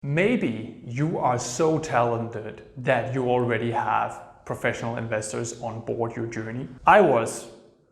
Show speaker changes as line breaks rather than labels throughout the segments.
Maybe you are so talented that you already have professional investors on board your journey.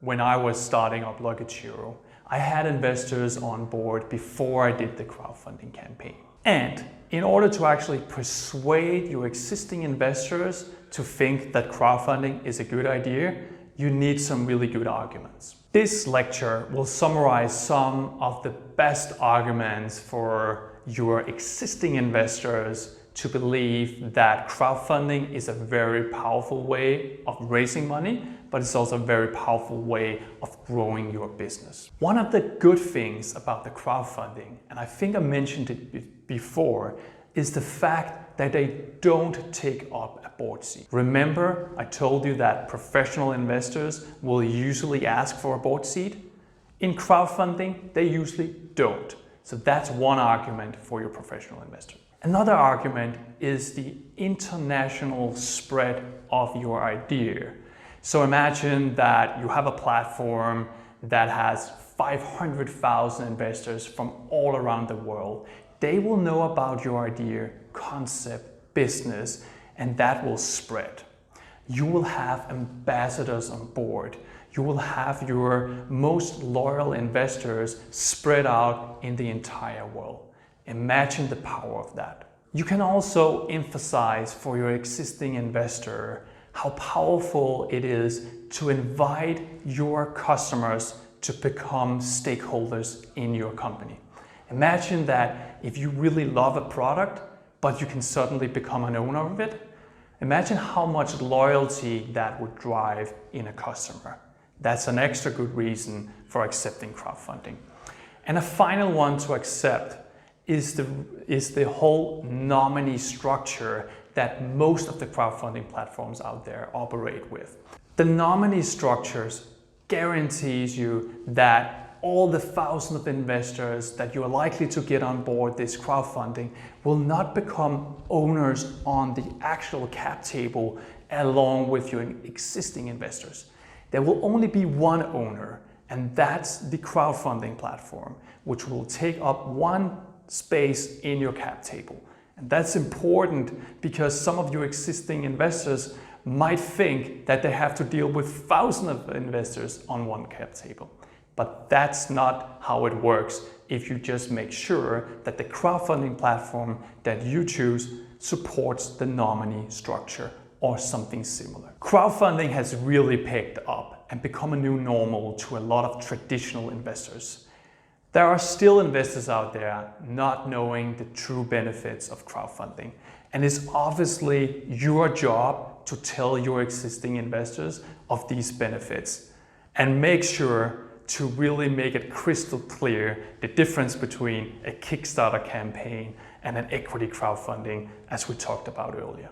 When I was starting up Luggage Hero, I had investors on board before I did the crowdfunding campaign. And in order to actually persuade your existing investors to think that crowdfunding is a good idea, you need some really good arguments. This lecture will summarize some of the best arguments for your existing investors to believe that crowdfunding is a very powerful way of raising money, but it's also a very powerful way of growing your business. One of the good things about the crowdfunding, and I think I mentioned it before, is the fact that they don't take up a board seat. Remember, I told you that professional investors will usually ask for a board seat? In crowdfunding, they usually don't. So that's one argument for your professional investor. Another argument is the international spread of your idea. So imagine that you have a platform that has 500,000 investors from all around the world. They will know about your idea, concept, business, and that will spread. You will have ambassadors on board. You will have your most loyal investors spread out in the entire world. Imagine the power of that. You can also emphasize for your existing investor how powerful it is to invite your customers to become stakeholders in your company. Imagine that if you really love a product, but you can suddenly become an owner of it, imagine how much loyalty that would drive in a customer. That's an extra good reason for accepting crowdfunding. And a final one to accept is the whole nominee structure that most of the crowdfunding platforms out there operate with. The nominee structures guarantees you that all the thousands of investors that you are likely to get on board this crowdfunding will not become owners on the actual cap table along with your existing investors. There will only be one owner, and that's the crowdfunding platform, which will take up one space in your cap table. And that's important because some of your existing investors might think that they have to deal with thousands of investors on one cap table. But that's not how it works if you just make sure that the crowdfunding platform that you choose supports the nominee structure or something similar. Crowdfunding has really picked up and become a new normal to a lot of traditional investors. There are still investors out there not knowing the true benefits of crowdfunding, and it's obviously your job to tell your existing investors of these benefits and make sure to really make it crystal clear the difference between a Kickstarter campaign and an equity crowdfunding, as we talked about earlier.